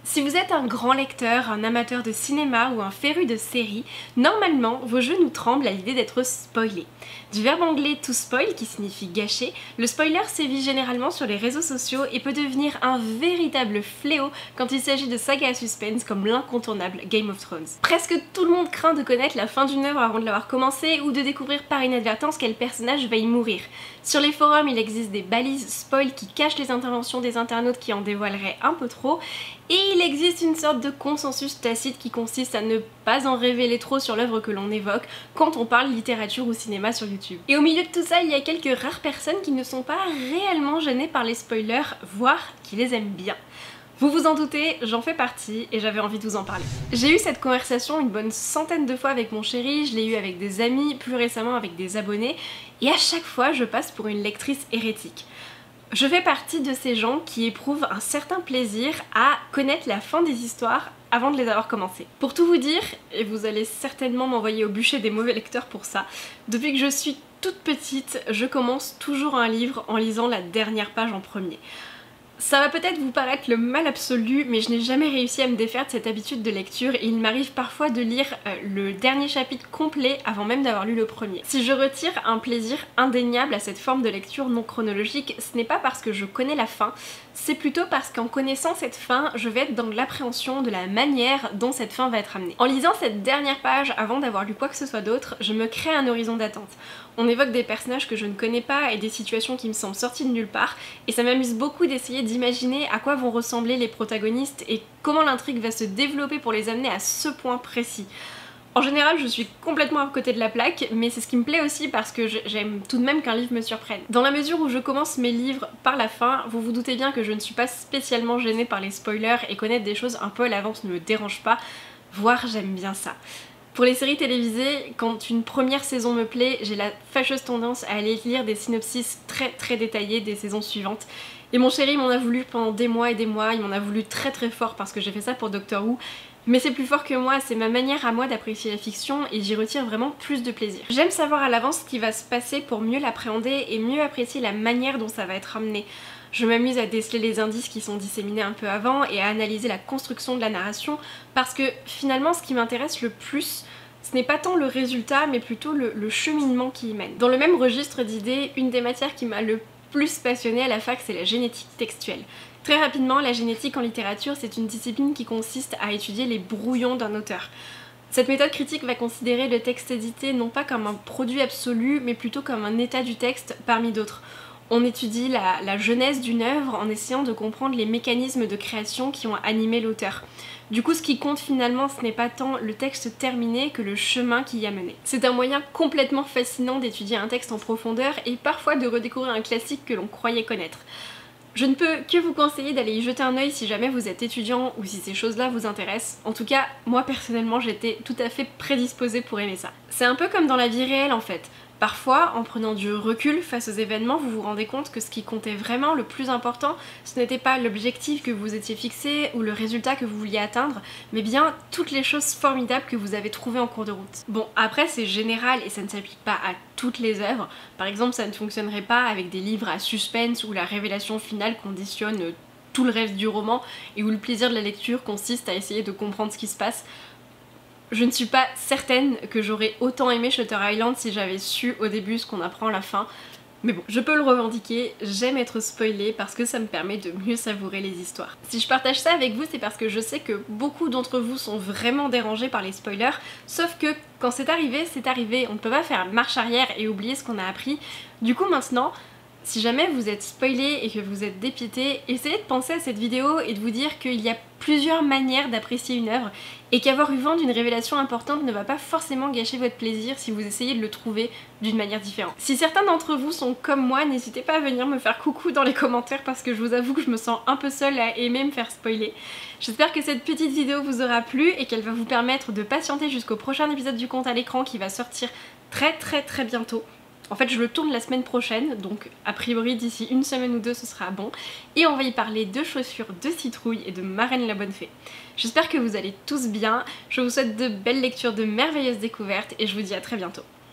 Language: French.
Si vous êtes un grand lecteur, un amateur de cinéma ou un féru de séries, normalement vos genoux tremblent à l'idée d'être spoilés. Du verbe anglais to spoil qui signifie gâcher, le spoiler sévit généralement sur les réseaux sociaux et peut devenir un véritable fléau quand il s'agit de sagas à suspense comme l'incontournable Game of Thrones. Presque tout le monde craint de connaître la fin d'une œuvre avant de l'avoir commencée ou de découvrir par inadvertance quel personnage va y mourir. Sur les forums, il existe des balises spoil qui cachent les interventions des internautes qui en dévoileraient un peu trop, et il existe une sorte de consensus tacite qui consiste à ne pas en révéler trop sur l'œuvre que l'on évoque quand on parle littérature ou cinéma sur YouTube. Et au milieu de tout ça, il y a quelques rares personnes qui ne sont pas réellement gênées par les spoilers, voire qui les aiment bien. Vous vous en doutez, j'en fais partie et j'avais envie de vous en parler. J'ai eu cette conversation une bonne centaine de fois avec mon chéri, je l'ai eu avec des amis, plus récemment avec des abonnés, et à chaque fois je passe pour une lectrice hérétique. Je fais partie de ces gens qui éprouvent un certain plaisir à connaître la fin des histoires avant de les avoir commencées. Pour tout vous dire, et vous allez certainement m'envoyer au bûcher des mauvais lecteurs pour ça, depuis que je suis toute petite, je commence toujours un livre en lisant la dernière page en premier. Ça va peut-être vous paraître le mal absolu, mais je n'ai jamais réussi à me défaire de cette habitude de lecture et il m'arrive parfois de lire le dernier chapitre complet avant même d'avoir lu le premier. Si je retire un plaisir indéniable à cette forme de lecture non chronologique, ce n'est pas parce que je connais la fin, c'est plutôt parce qu'en connaissant cette fin, je vais être dans l'appréhension de la manière dont cette fin va être amenée. En lisant cette dernière page avant d'avoir lu quoi que ce soit d'autre, je me crée un horizon d'attente. On évoque des personnages que je ne connais pas et des situations qui me semblent sorties de nulle part, et ça m'amuse beaucoup d'essayer d'imaginer à quoi vont ressembler les protagonistes et comment l'intrigue va se développer pour les amener à ce point précis. En général, je suis complètement à côté de la plaque, mais c'est ce qui me plaît aussi parce que j'aime tout de même qu'un livre me surprenne. Dans la mesure où je commence mes livres par la fin, vous vous doutez bien que je ne suis pas spécialement gênée par les spoilers et connaître des choses un peu à l'avance ne me dérange pas, voire j'aime bien ça. Pour les séries télévisées, quand une première saison me plaît, j'ai la fâcheuse tendance à aller lire des synopsis très détaillés des saisons suivantes. Et mon chéri m'en a voulu pendant des mois et des mois, il m'en a voulu très fort parce que j'ai fait ça pour Doctor Who. Mais c'est plus fort que moi, c'est ma manière à moi d'apprécier la fiction et j'y retire vraiment plus de plaisir. J'aime savoir à l'avance ce qui va se passer pour mieux l'appréhender et mieux apprécier la manière dont ça va être amené. Je m'amuse à déceler les indices qui sont disséminés un peu avant et à analyser la construction de la narration parce que finalement ce qui m'intéresse le plus, ce n'est pas tant le résultat mais plutôt le cheminement qui y mène. Dans le même registre d'idées, une des matières qui m'a le plus passionnée à la fac, c'est la génétique textuelle. Très rapidement, la génétique en littérature, c'est une discipline qui consiste à étudier les brouillons d'un auteur. Cette méthode critique va considérer le texte édité non pas comme un produit absolu, mais plutôt comme un état du texte parmi d'autres. On étudie la genèse d'une œuvre en essayant de comprendre les mécanismes de création qui ont animé l'auteur. Du coup, ce qui compte finalement, ce n'est pas tant le texte terminé que le chemin qui y a mené. C'est un moyen complètement fascinant d'étudier un texte en profondeur et parfois de redécouvrir un classique que l'on croyait connaître. Je ne peux que vous conseiller d'aller y jeter un œil si jamais vous êtes étudiant ou si ces choses-là vous intéressent. En tout cas, moi personnellement, j'étais tout à fait prédisposée pour aimer ça. C'est un peu comme dans la vie réelle en fait. Parfois, en prenant du recul face aux événements, vous vous rendez compte que ce qui comptait vraiment le plus important, ce n'était pas l'objectif que vous étiez fixé ou le résultat que vous vouliez atteindre, mais bien toutes les choses formidables que vous avez trouvées en cours de route. Bon, après c'est général et ça ne s'applique pas à toutes les œuvres. Par exemple, ça ne fonctionnerait pas avec des livres à suspense où la révélation finale conditionne tout le reste du roman et où le plaisir de la lecture consiste à essayer de comprendre ce qui se passe. Je ne suis pas certaine que j'aurais autant aimé Shutter Island si j'avais su au début ce qu'on apprend à la fin. Mais bon, je peux le revendiquer, j'aime être spoilée parce que ça me permet de mieux savourer les histoires. Si je partage ça avec vous, c'est parce que je sais que beaucoup d'entre vous sont vraiment dérangés par les spoilers, sauf que quand c'est arrivé, on ne peut pas faire marche arrière et oublier ce qu'on a appris. Du coup maintenant, si jamais vous êtes spoilé et que vous êtes dépité, essayez de penser à cette vidéo et de vous dire qu'il y a plusieurs manières d'apprécier une œuvre et qu'avoir eu vent d'une révélation importante ne va pas forcément gâcher votre plaisir si vous essayez de le trouver d'une manière différente. Si certains d'entre vous sont comme moi, n'hésitez pas à venir me faire coucou dans les commentaires parce que je vous avoue que je me sens un peu seule à aimer me faire spoiler. J'espère que cette petite vidéo vous aura plu et qu'elle va vous permettre de patienter jusqu'au prochain épisode du Conte à l'écran qui va sortir très bientôt. En fait, je le tourne la semaine prochaine, donc a priori d'ici une semaine ou deux ce sera bon. Et on va y parler de chaussures, de citrouille et de Marraine la bonne fée. J'espère que vous allez tous bien, je vous souhaite de belles lectures, de merveilleuses découvertes et je vous dis à très bientôt.